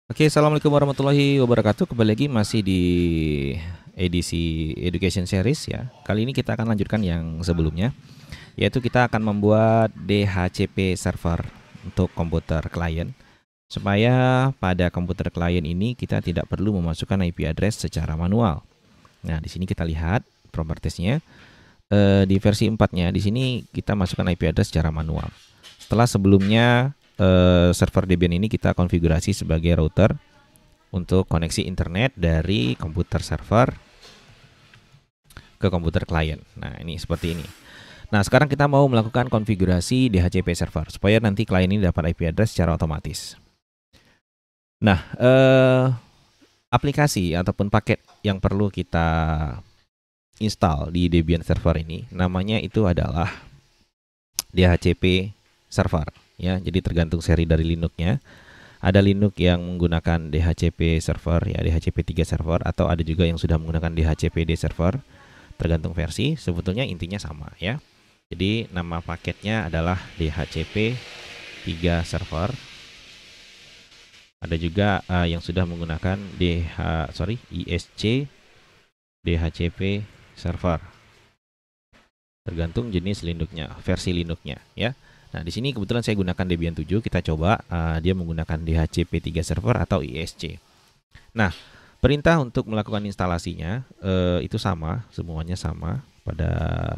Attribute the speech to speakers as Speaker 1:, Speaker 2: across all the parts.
Speaker 1: Oke, assalamualaikum warahmatullahi wabarakatuh. Kembali lagi masih di edisi Education Series ya. Kali ini kita akan lanjutkan yang sebelumnya, yaitu kita akan membuat DHCP server untuk komputer klien, supaya pada komputer klien ini kita tidak perlu memasukkan IP address secara manual. Nah, di sini kita lihat propertiesnya. Di versi 4-nya di sini kita masukkan IP address secara manual. Setelah sebelumnya server Debian ini kita konfigurasi sebagai router untuk koneksi internet dari komputer server ke komputer klien. Nah, ini seperti ini. Nah, sekarang kita mau melakukan konfigurasi DHCP server supaya nanti klien ini dapat IP address secara otomatis. Nah, aplikasi ataupun paket yang perlu kita install di Debian server ini namanya itu adalah DHCP server ya. Jadi tergantung seri dari Linux-nya. Ada Linux yang menggunakan DHCP server ya, DHCP 3 server, atau ada juga yang sudah menggunakan DHCPD server. Tergantung versi, sebetulnya intinya sama ya. Jadi nama paketnya adalah DHCP 3 server. Ada juga yang sudah menggunakan ISC DHCP server. Tergantung jenis Linux-nya, versi Linux-nya ya. Nah, di sini kebetulan saya gunakan Debian 7, kita coba dia menggunakan DHCP 3 server atau ISC. Nah, perintah untuk melakukan instalasinya itu sama, semuanya sama pada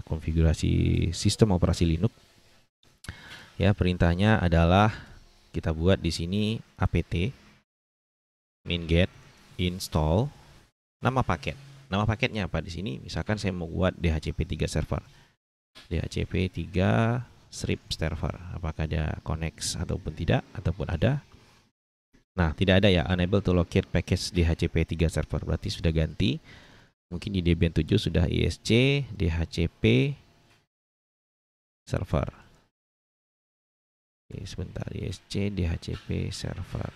Speaker 1: konfigurasi sistem operasi Linux. Ya, perintahnya adalah kita buat di sini apt min-get install nama paket. Nama paketnya apa di sini? Misalkan saya mau buat DHCP 3 server. DHCP 3 strip server. Apakah ada connect ataupun tidak, ataupun ada. Nah, tidak ada ya, unable to locate package DHCP 3 server. Berarti sudah ganti. Mungkin di Debian 7 sudah ISC DHCP server. Oke, sebentar, ISC DHCP server.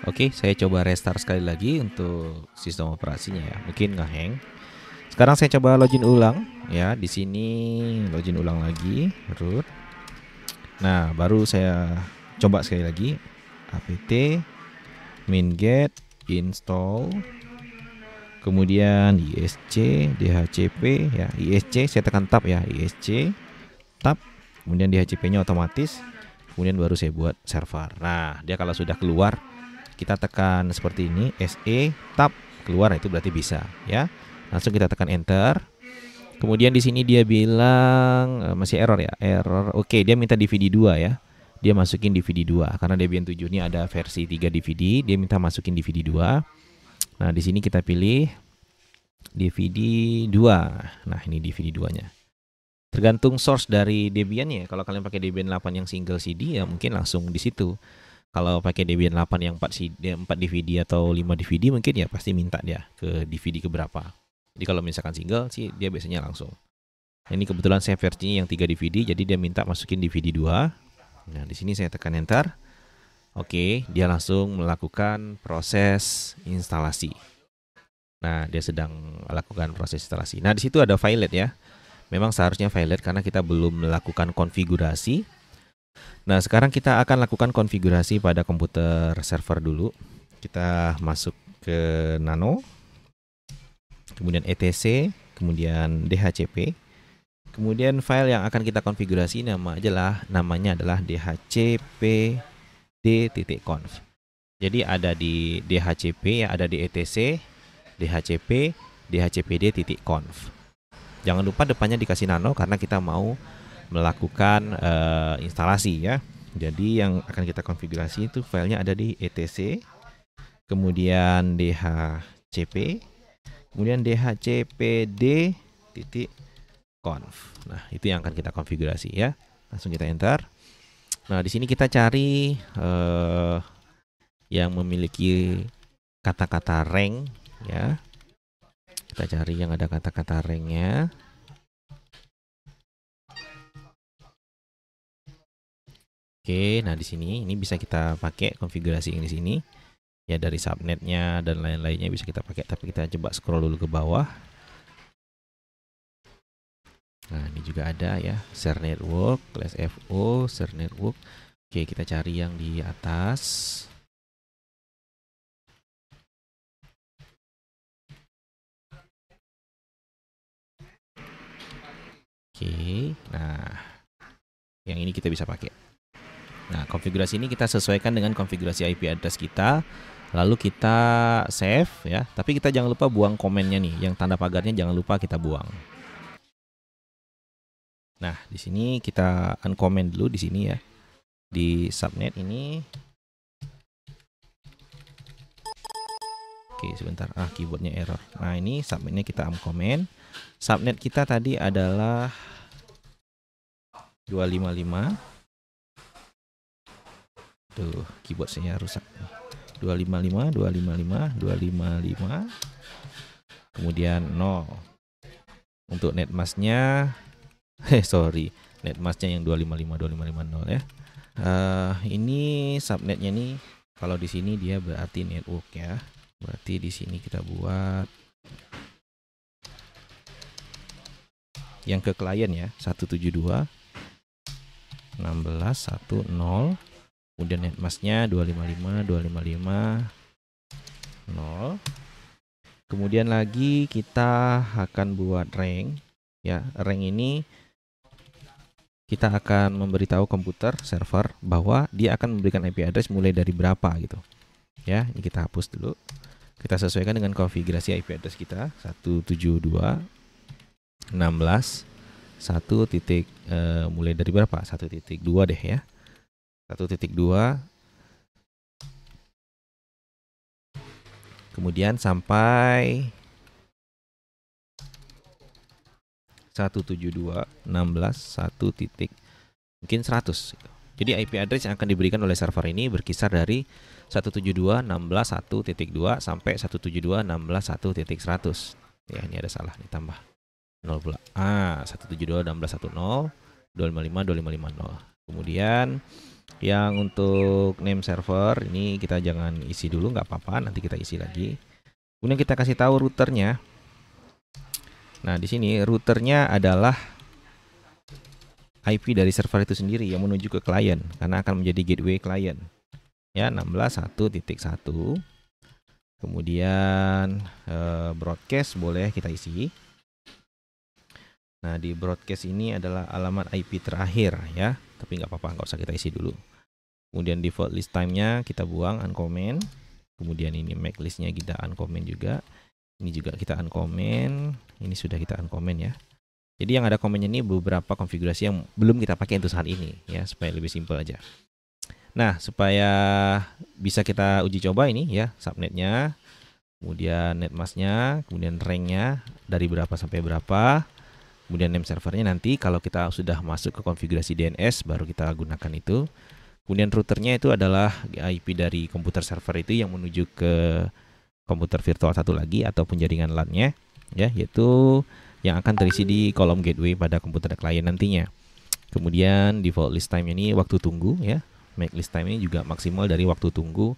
Speaker 1: Oke, saya coba restart sekali lagi untuk sistem operasinya ya. Mungkin nge-hang. Sekarang saya coba login ulang ya. Di sini login ulang lagi, root. Nah, baru saya coba sekali lagi apt min-get install, kemudian ISC DHCP ya, ISC saya tekan tab ya, ISC tab, kemudian DHCP-nya otomatis, kemudian baru saya buat server. Nah, dia kalau sudah keluar kita tekan seperti ini, SE tab keluar, itu berarti bisa ya. Langsung kita tekan enter. Kemudian di sini dia bilang masih error ya, error. Oke, dia minta DVD 2 ya. Dia masukin DVD 2 karena Debian 7 ini ada versi 3 DVD, dia minta masukin DVD 2. Nah, di sini kita pilih DVD 2. Nah, ini DVD 2-nya. Tergantung source dari Debian ya. Kalau kalian pakai Debian 8 yang single CD ya mungkin langsung di situ. Kalau pakai Debian 8 yang 4 DVD atau 5 DVD mungkin ya pasti minta dia ke DVD keberapa. Jadi kalau misalkan single sih dia biasanya langsung. Nah, ini kebetulan saya versinya yang 3 DVD, jadi dia minta masukin DVD 2. Nah, di sini saya tekan enter. Oke, dia langsung melakukan proses instalasi. Nah, dia sedang melakukan proses instalasi. Nah, di situ ada violet ya. Memang seharusnya violet karena kita belum melakukan konfigurasi. Nah, sekarang kita akan lakukan konfigurasi pada komputer server dulu. Kita masuk ke nano, kemudian etc, kemudian dhcp. Kemudian file yang akan kita konfigurasi namanya adalah dhcpd.conf. Jadi ada di dhcp ya, ada di etc, dhcp, dhcpd.conf. Jangan lupa depannya dikasih nano karena kita mau melakukan instalasi ya. Jadi yang akan kita konfigurasi itu filenya ada di etc, kemudian dhcp, kemudian dhcpd.conf. Nah, itu yang akan kita konfigurasi ya. Langsung kita enter. Nah, di sini kita cari yang memiliki kata-kata rank ya. Kita cari yang ada kata-kata ranknya. Oke, nah di sini ini bisa kita pakai konfigurasi yang di sini ya, dari subnetnya dan lain-lainnya bisa kita pakai. Tapi kita coba scroll dulu ke bawah. Nah, ini juga ada ya, share network, class FO, share network. Oke, kita cari yang di atas. Oke. Nah, yang ini kita bisa pakai. Nah, konfigurasi ini kita sesuaikan dengan konfigurasi IP address kita. Lalu kita save ya. Tapi kita jangan lupa buang komennya nih. Yang tanda pagarnya jangan lupa kita buang. Nah, di sini kita uncomment dulu di sini ya. Di subnet ini. Oke, sebentar. Keyboardnya error. Nah, ini subnetnya kita uncomment. Subnet kita tadi adalah 255. Tuh, keyboard saya rusak. 255, 255, 255. Kemudian 0. Untuk netmasknya netmasknya yang 255, 2550 ya. Ini subnetnya nih, kalau di sini dia berarti network ya. Berarti di sini kita buat yang ke klien ya, 172 1610. Kemudian netmasknya 255, 255 0. Kemudian lagi kita akan buat rank ya. Rank ini kita akan memberitahu komputer server bahwa dia akan memberikan IP address mulai dari berapa gitu. Ya, ini kita hapus dulu. Kita sesuaikan dengan konfigurasi IP address kita 172.16 mulai dari berapa? 1.2 deh ya. 1.2. Kemudian sampai 172.16 mungkin 100 gitu. Jadi IP address yang akan diberikan oleh server ini berkisar dari 172.16.1.2 sampai 172.16.1.100. Ya, ini ada salah nih, tambah 0 pula. 172.16.1.0 255.255.0. Kemudian yang untuk name server ini kita jangan isi dulu, nggak apa-apa, nanti kita isi lagi. Kemudian kita kasih tahu routernya. Nah, di sini routernya adalah IP dari server itu sendiri yang menuju ke klien, karena akan menjadi gateway klien. Ya, 16.1.1. Kemudian broadcast boleh kita isi. Nah, di broadcast ini adalah alamat IP terakhir ya, tapi nggak apa-apa, nggak usah kita isi dulu. Kemudian default list time-nya kita buang, uncomment. Kemudian ini MAC list-nya kita uncomment juga. Ini juga kita uncomment. Ini sudah kita uncomment ya. Jadi yang ada komennya ini beberapa konfigurasi yang belum kita pakai untuk saat ini ya, supaya lebih simpel aja. Nah, supaya bisa kita uji coba ini ya, subnetnya, kemudian netmasknya, kemudian rank-nya dari berapa sampai berapa. Kemudian name servernya nanti kalau kita sudah masuk ke konfigurasi DNS baru kita gunakan itu. Kemudian routernya itu adalah IP dari komputer server itu yang menuju ke komputer virtual satu lagi ataupun jaringan LAN-nya ya, yaitu yang akan terisi di kolom gateway pada komputer klien nantinya. Kemudian default list time ini waktu tunggu ya. Make list time ini juga maksimal dari waktu tunggu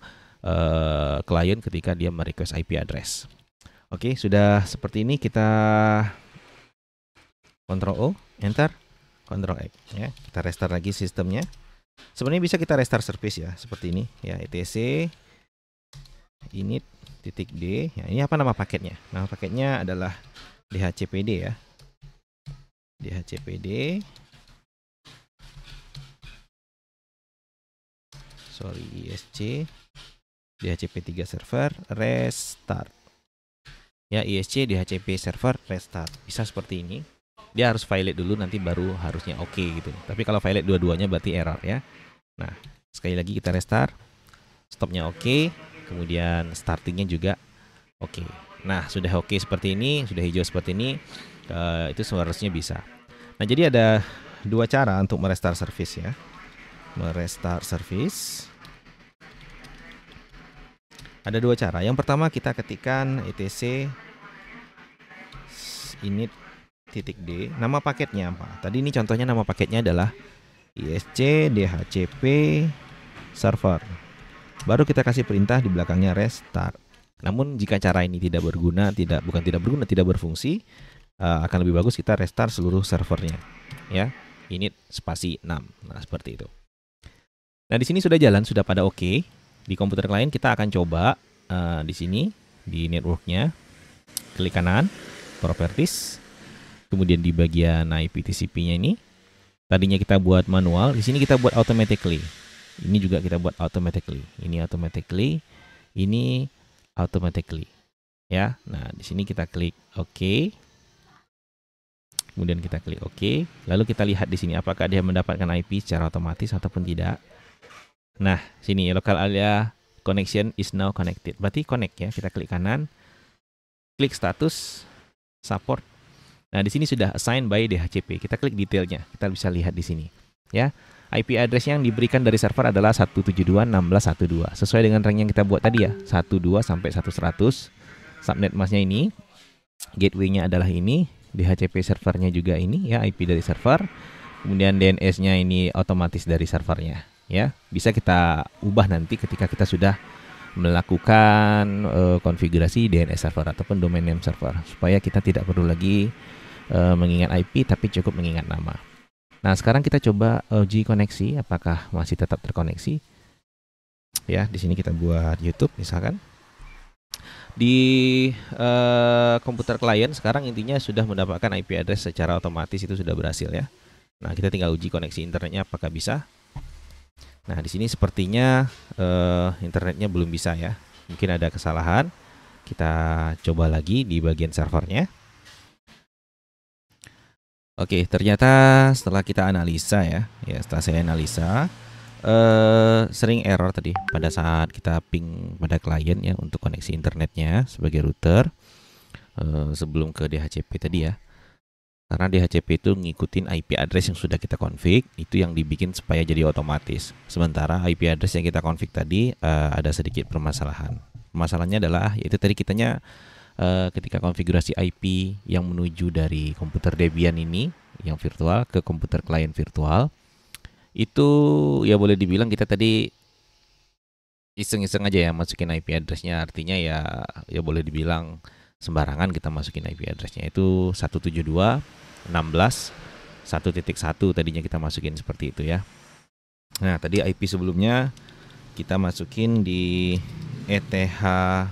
Speaker 1: klien ketika dia merequest IP address. Oke, sudah seperti ini kita Ctrl O, Enter, Ctrl X ya. Kita restart lagi sistemnya. Sebenarnya bisa kita restart service ya, seperti ini ya, etc init.d ya. Ini apa nama paketnya? Nama paketnya adalah dhcpd ya. dhcpd isc dhcp3 server restart ya, isc dhcp server restart. Bisa seperti ini. Dia harus violate dulu, nanti baru harusnya oke gitu. Tapi kalau violate dua-duanya berarti error ya. Nah, sekali lagi kita restart. Stopnya oke, kemudian startingnya juga oke. Nah, sudah oke seperti ini, sudah hijau seperti ini, itu seharusnya bisa. Nah, jadi ada dua cara untuk merestart service ya. Merestart service ada dua cara. Yang pertama kita ketikkan etc init .d, nama paketnya apa? Tadi ini contohnya nama paketnya adalah isc dhcp server. Baru kita kasih perintah di belakangnya restart. Namun jika cara ini tidak berfungsi, akan lebih bagus kita restart seluruh servernya ya. Init spasi 6. Nah, seperti itu. Nah, di sini sudah jalan, sudah pada oke. Di komputer klien kita akan coba di sini di networknya, klik kanan, properties. Kemudian di bagian IP TCP-nya ini, tadinya kita buat manual, di sini kita buat automatically. Ini juga kita buat automatically. Ini automatically, ini automatically. Ya, nah di sini kita klik OK. Kemudian kita klik OK. Lalu kita lihat di sini apakah dia mendapatkan IP secara otomatis ataupun tidak. Nah, sini local area connection is now connected. Berarti connect ya. Kita klik kanan, klik status, support. Nah, di sini sudah assigned by DHCP. Kita klik detailnya. Kita bisa lihat di sini. Ya, IP address yang diberikan dari server adalah 172.16.1.2. Sesuai dengan rank yang kita buat tadi ya. 12 sampai 1100. Subnet masknya ini. Gateway-nya adalah ini. DHCP servernya juga ini ya, IP dari server. Kemudian DNS-nya ini otomatis dari servernya. Ya, bisa kita ubah nanti ketika kita sudah melakukan konfigurasi DNS server ataupun domain name server, supaya kita tidak perlu lagi mengingat IP tapi cukup mengingat nama. Nah, sekarang kita coba uji koneksi apakah masih tetap terkoneksi. Ya, di sini kita buat YouTube misalkan. Di komputer klien sekarang intinya sudah mendapatkan IP address secara otomatis, itu sudah berhasil ya. Nah, kita tinggal uji koneksi internetnya apakah bisa. Nah, di sini sepertinya internetnya belum bisa ya. Mungkin ada kesalahan. Kita coba lagi di bagian servernya. Oke, ternyata setelah kita analisa ya, setelah saya analisa sering error tadi pada saat kita ping pada klien ya untuk koneksi internetnya sebagai router sebelum ke DHCP tadi ya. Karena DHCP itu ngikutin IP address yang sudah kita config, itu yang dibikin supaya jadi otomatis. Sementara IP address yang kita config tadi ada sedikit permasalahan. Masalahnya adalah yaitu tadi kitanya ketika konfigurasi IP yang menuju dari komputer Debian ini yang virtual ke komputer klien virtual, itu ya boleh dibilang kita tadi iseng-iseng aja ya masukin IP addressnya. Artinya ya boleh dibilang sembarangan kita masukin IP addressnya. Itu 172.16.1.1 tadinya kita masukin seperti itu ya. Nah, tadi IP sebelumnya kita masukin di ETH1,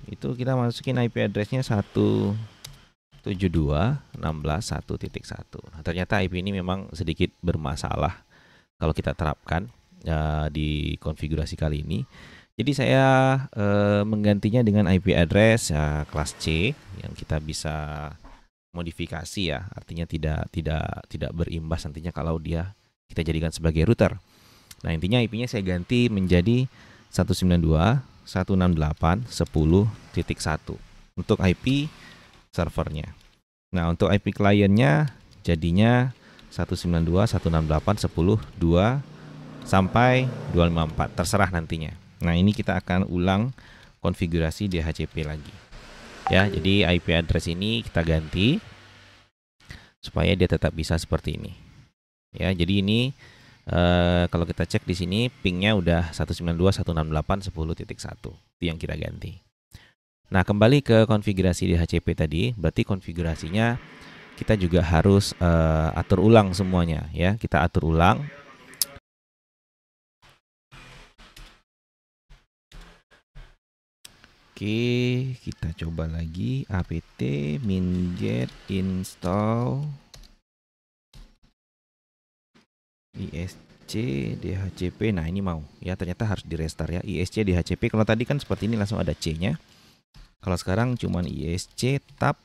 Speaker 1: itu kita masukin IP addressnya 172.16.1.1. Nah, ternyata IP ini memang sedikit bermasalah kalau kita terapkan di konfigurasi kali ini. Jadi saya menggantinya dengan IP address kelas C yang kita bisa modifikasi ya. Artinya tidak berimbas nantinya kalau dia kita jadikan sebagai router. Nah, intinya IP-nya saya ganti menjadi 192.168.10.1 untuk IP servernya. Nah, untuk IP kliennya jadinya 192.168.10.2 sampai 254, terserah nantinya. Nah, ini kita akan ulang konfigurasi DHCP lagi. Ya, jadi IP address ini kita ganti supaya dia tetap bisa seperti ini. Ya, jadi ini kalau kita cek di sini pingnya udah 192.168.10.1. Itu yang kita ganti. Nah, kembali ke konfigurasi DHCP tadi, berarti konfigurasinya kita juga harus atur ulang semuanya ya. Kita atur ulang. Oke, kita coba lagi apt minget install ISC DHCP. Nah, ini mau ya, ternyata harus di restart ya ISC DHCP. Kalau tadi kan seperti ini langsung ada C-nya. Kalau sekarang cuman ISC tab.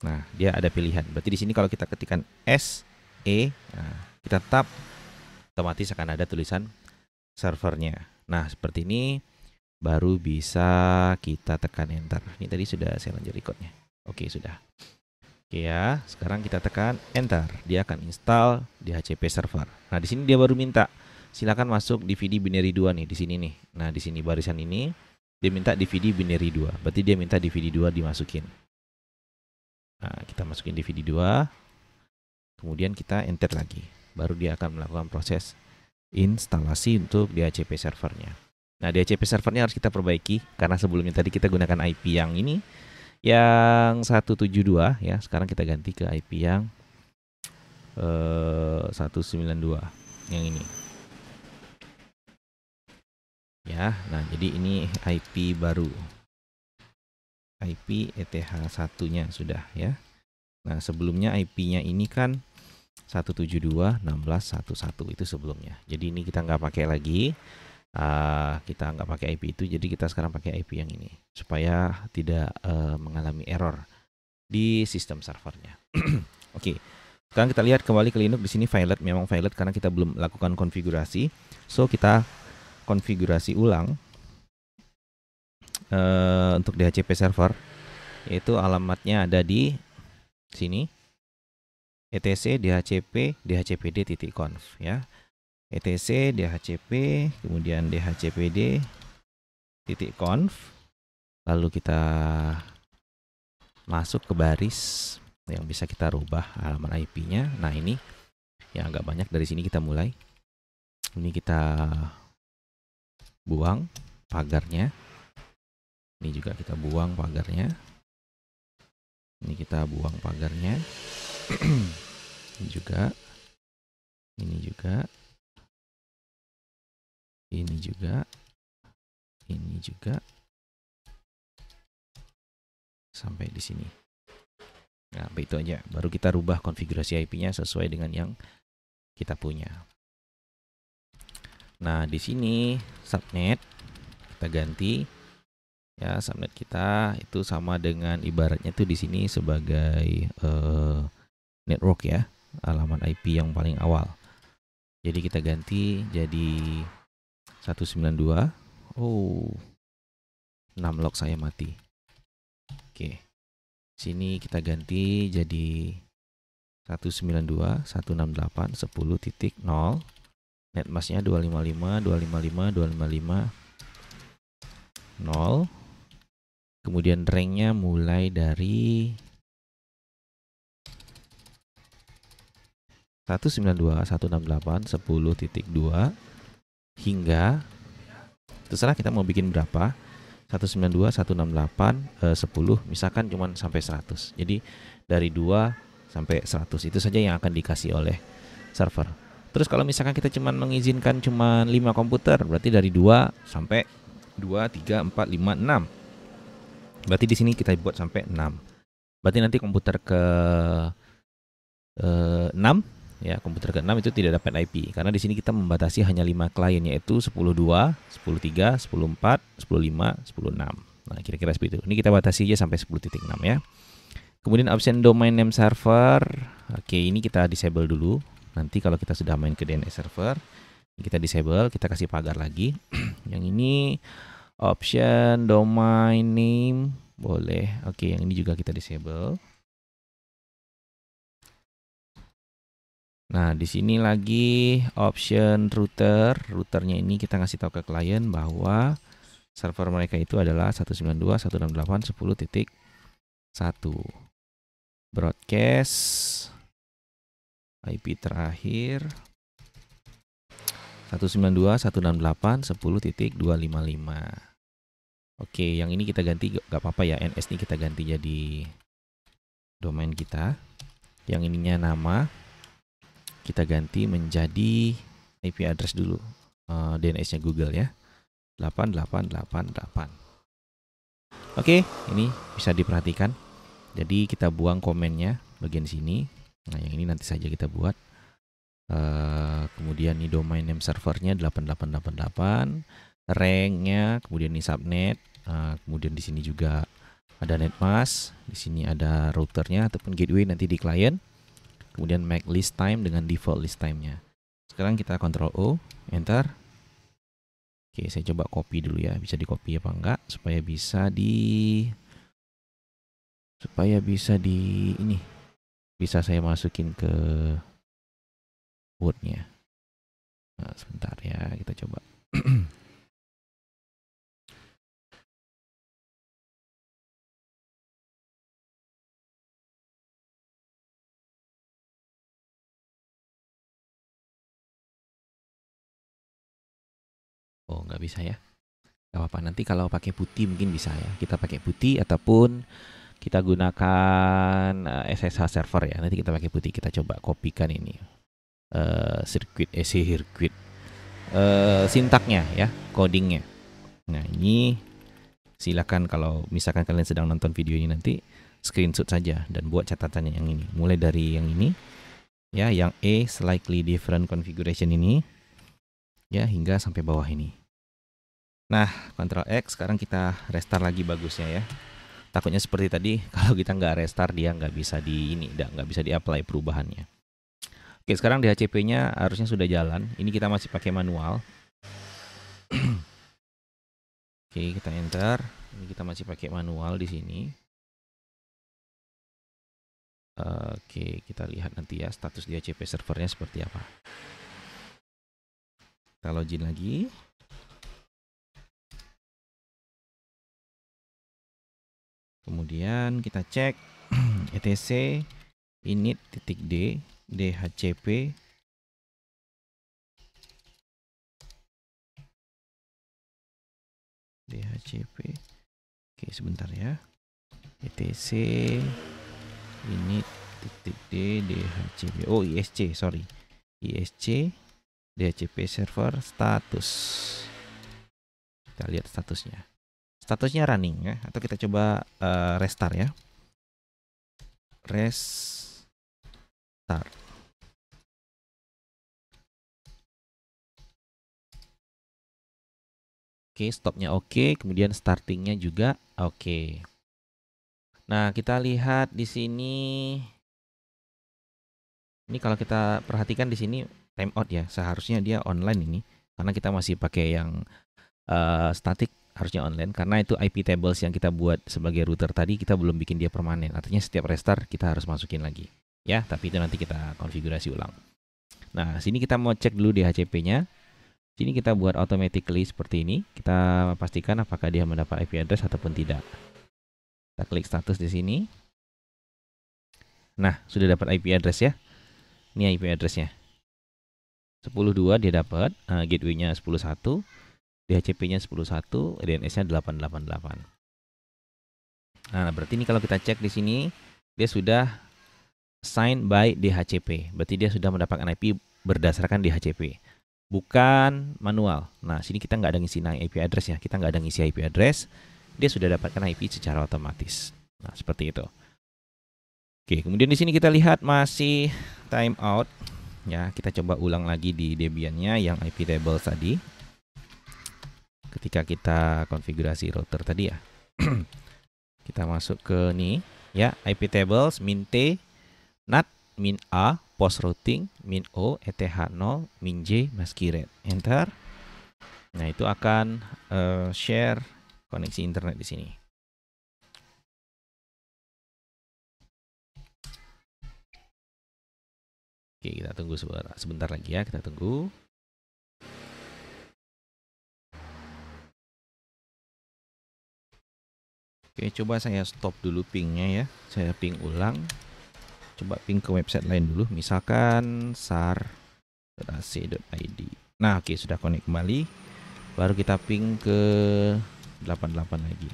Speaker 1: Nah, dia ada pilihan. Berarti di sini kalau kita ketikkan SE, nah, kita tab, otomatis akan ada tulisan servernya. Nah, seperti ini baru bisa kita tekan enter. Ini tadi sudah saya lanjut recordnya. Oke, sudah. Oke ya, sekarang kita tekan enter. Dia akan install DHCP server. Nah, di sini dia baru minta silakan masuk DVD binary 2 nih di sini nih. Nah, di sini barisan ini dia minta DVD binary 2. Berarti dia minta DVD 2 dimasukin. Nah, kita masukin DVD 2. Kemudian kita enter lagi. Baru dia akan melakukan proses instalasi untuk DHCP servernya. Nah, DHCP servernya harus kita perbaiki karena sebelumnya tadi kita gunakan IP yang ini yang 172 ya. Sekarang kita ganti ke IP yang 192 yang ini. Ya, nah jadi ini IP baru. IP ETH1-nya sudah ya. Nah, sebelumnya IP-nya ini kan 172.16.11 itu sebelumnya. Jadi ini kita nggak pakai lagi. Kita nggak pakai IP itu, jadi kita sekarang pakai IP yang ini supaya tidak mengalami error di sistem servernya. Oke, sekarang kita lihat kembali ke Linux. Di sini valid, memang valid karena kita belum lakukan konfigurasi. So kita konfigurasi ulang untuk DHCP server, yaitu alamatnya ada di sini, etc dhcp dhcpd.conf ya. etc dhcp kemudian dhcpd.conf, lalu kita masuk ke baris yang bisa kita rubah halaman IP-nya. Nah, ini yang agak banyak, dari sini kita mulai. Ini kita buang pagarnya. Ini juga kita buang pagarnya. Ini kita buang pagarnya. Ini juga. Ini juga. Ini juga. Ini juga. Sampai di sini. Nah, itu aja. Baru kita rubah konfigurasi IP-nya sesuai dengan yang kita punya. Nah, di sini subnet kita ganti. Ya, subnet kita itu sama dengan, ibaratnya tuh di sini sebagai network ya, alamat IP yang paling awal. Jadi kita ganti jadi 192. Oh, 6 log saya mati. Oke. Sini kita ganti jadi 192.168.10.0. Netmasknya 255.255.255.0. Kemudian ranknya mulai dari 192.168.10.2 hingga, terserah kita mau bikin berapa, 192.168.10, misalkan cuma sampai 100. Jadi dari 2 sampai 100 itu saja yang akan dikasih oleh server. Terus kalau misalkan kita cuma mengizinkan cuma 5 komputer, berarti dari 2 sampai 2, 3, 4, 5, 6. Berarti di sini kita buat sampai 6. Berarti nanti komputer ke 6 ya, komputer ke-6 itu tidak dapat IP karena di sini kita membatasi hanya 5 klien, yaitu 10.2, 10.3, 10.4, 10.5, 10.6. Nah, kira-kira seperti itu. Ini kita batasi aja sampai 10.6 ya. Kemudian option domain name server. Oke, ini kita disable dulu. Nanti kalau kita sudah main ke DNS server, kita disable, kita kasih pagar lagi. Yang ini option domain name boleh. Oke, yang ini juga kita disable. Nah, di sini lagi option router. Routernya ini kita ngasih tahu ke klien bahwa server mereka itu adalah 192.168.10.1. Broadcast IP terakhir 192.168.10.255. Oke, yang ini kita ganti gak apa-apa ya, NS ini kita ganti jadi domain kita. Yang ininya nama kita ganti menjadi IP address dulu, DNS-nya Google ya, 8888. Oke, ini bisa diperhatikan. Jadi kita buang komennya bagian sini. Nah, yang ini nanti saja kita buat. Kemudian ini domain name servernya 8888, ranknya, kemudian ini subnet, kemudian di sini juga ada netmask, di sini ada routernya ataupun gateway nanti di klien. Kemudian make list time dengan default list time-nya. Sekarang kita Ctrl O, enter. Oke, saya coba copy dulu ya, bisa di copy apa enggak supaya bisa di ini, bisa saya masukin ke Word-nya. Nah, sebentar ya, kita coba. Oh, nggak bisa ya. Nggak apa-apa, nanti kalau pakai putih mungkin bisa ya. Kita pakai putih ataupun kita gunakan SSH server ya. Nanti kita pakai putih. Kita coba kopikan ini sirkuit sintaknya ya, codingnya. Nah, ini silakan kalau misalkan kalian sedang nonton video ini nanti screenshot saja dan buat catatannya yang ini. Mulai dari yang ini ya, yang A slightly different configuration ini ya, hingga sampai bawah ini. Nah, Ctrl X, sekarang kita restart lagi bagusnya ya. Takutnya seperti tadi, kalau kita nggak restart dia nggak bisa nggak bisa di-apply perubahannya. Oke, sekarang DHCP-nya harusnya sudah jalan. Ini kita masih pakai manual. Oke, kita enter. Ini kita masih pakai manual di sini. Oke, kita lihat nanti ya status DHCP servernya seperti apa. Kita login lagi. Kemudian kita cek etc init.d DHCP Oke, sebentar ya. etc init.d DHCP. Oh, ISC, sorry. ISC DHCP server status. Kita lihat statusnya. Statusnya running ya, atau kita coba restart ya. Restart. Oke, stopnya oke, kemudian startingnya juga oke. Nah, kita lihat di sini. Ini kalau kita perhatikan di sini timeout ya, seharusnya dia online ini, karena kita masih pakai yang static. Harusnya online karena itu IP tables yang kita buat sebagai router tadi kita belum bikin dia permanen. Artinya setiap restart kita harus masukin lagi. Ya, tapi itu nanti kita konfigurasi ulang. Nah, sini kita mau cek dulu DHCP-nya. Sini kita buat automatically seperti ini. Kita pastikan apakah dia mendapat IP address ataupun tidak. Kita klik status di sini. Nah, sudah dapat IP address ya. Ini IP address-nya. 10.2 dia dapat, gateway-nya 10.1. DHCP-nya 10.1, DNS-nya 888. Nah, berarti ini kalau kita cek di sini, dia sudah signed by DHCP. Berarti dia sudah mendapatkan IP berdasarkan DHCP, bukan manual. Nah, sini kita nggak ada ngisi IP address ya, kita nggak ada ngisi IP address. Dia sudah dapatkan IP secara otomatis. Nah, seperti itu. Oke, kemudian di sini kita lihat masih timeout. Ya, kita coba ulang lagi di Debian-nya yang IP table tadi. Ketika kita konfigurasi router tadi ya. Kita masuk ke nih ya, IP tables min T, NAT, min A, post routing, min O, ETH0, min J, masking rate. Enter. Nah, itu akan share koneksi internet di sini. Oke, kita tunggu sebentar lagi ya, kita tunggu. Oke, coba saya stop dulu pingnya ya. Saya ping ulang. Coba ping ke website lain dulu. Misalkan sar.ac.id. Nah, oke, sudah connect kembali. Baru kita ping ke 88 lagi.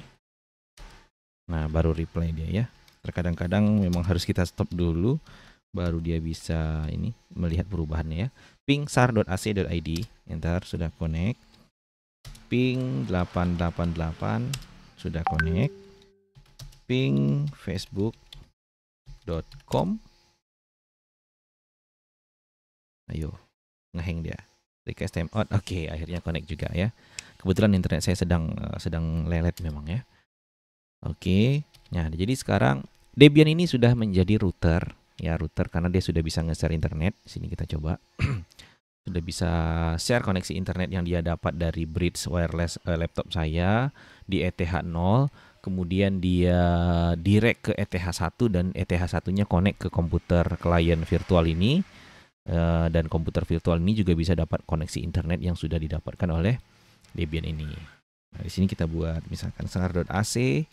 Speaker 1: Nah, baru reply dia ya. Terkadang-kadang memang harus kita stop dulu. Baru dia bisa ini melihat perubahannya ya. Ping sar.ac.id. Enter, sudah connect. Ping 888 sudah connect. Ping facebook.com. Ayo, ngehang dia. Request timeout. Oke, akhirnya connect juga ya. Kebetulan internet saya sedang lelet memang ya. Oke. Nah, jadi sekarang Debian ini sudah menjadi router ya, router karena dia sudah bisa nge-share internet. Sini kita coba. Sudah bisa share koneksi internet yang dia dapat dari bridge wireless laptop saya di ETH0. Kemudian dia direct ke ETH1 dan ETH1-nya connect ke komputer klien virtual ini. Dan komputer virtual ini juga bisa dapat koneksi internet yang sudah didapatkan oleh Debian ini. Nah, di sini kita buat misalkan sar.ac.id.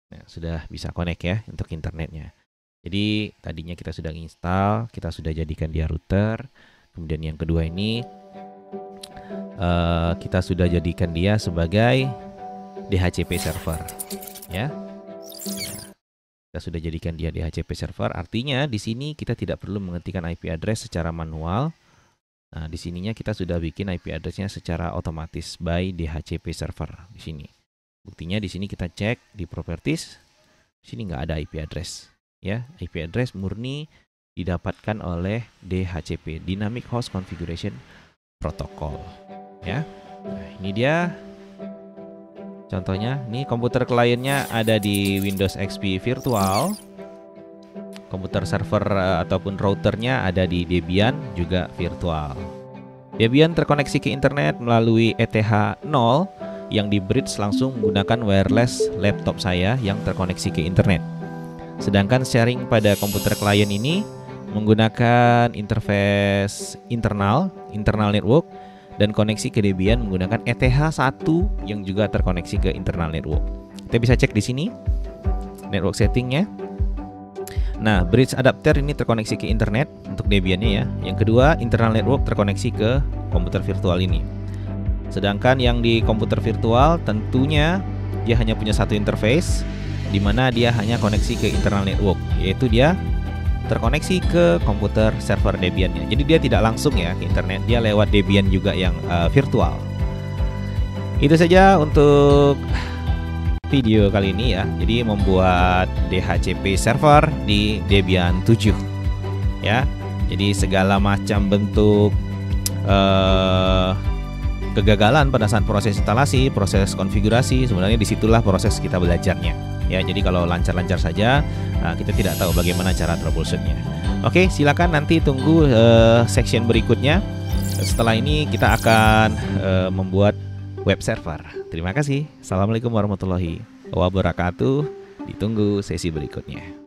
Speaker 1: Nah, sudah bisa connect ya untuk internetnya. Jadi tadinya kita sudah install, kita sudah jadikan dia router. Kemudian yang kedua ini kita sudah jadikan dia sebagai DHCP server ya. Kita sudah jadikan dia DHCP server, artinya di sini kita tidak perlu mengetikkan IP address secara manual. Nah, di sininya kita sudah bikin IP address-nya secara otomatis by DHCP server di sini. Buktinya di sini kita cek di properties, sini nggak ada IP address, ya. IP address murni didapatkan oleh DHCP, Dynamic Host Configuration Protocol, ya. Nah, ini dia contohnya. Ini komputer kliennya ada di Windows XP Virtual. Komputer server ataupun routernya ada di Debian juga virtual. Debian terkoneksi ke internet melalui ETH 0 yang di bridge langsung menggunakan wireless laptop saya yang terkoneksi ke internet. Sedangkan sharing pada komputer klien ini menggunakan interface internal network dan koneksi ke Debian menggunakan ETH 1 yang juga terkoneksi ke internal network. Kita bisa cek di sini network settingnya. Nah, bridge adapter ini terkoneksi ke internet untuk Debian-nya ya. Yang kedua, internal network terkoneksi ke komputer virtual ini. Sedangkan yang di komputer virtual tentunya dia hanya punya satu interface, di mana dia hanya koneksi ke internal network, yaitu dia terkoneksi ke komputer server Debian-nya. Jadi dia tidak langsung ya ke internet, dia lewat Debian juga yang virtual. Itu saja untuk video kali ini ya. Jadi membuat DHCP server di Debian 7 ya. Jadi segala macam bentuk kegagalan pada saat proses instalasi, proses konfigurasi, sebenarnya disitulah proses kita belajarnya ya. Jadi kalau lancar-lancar saja, kita tidak tahu bagaimana cara troubleshootnya. Oke, silakan nanti tunggu section berikutnya. Setelah ini kita akan membuat web server. Terima kasih. Assalamualaikum warahmatullahi wabarakatuh. Ditunggu sesi berikutnya.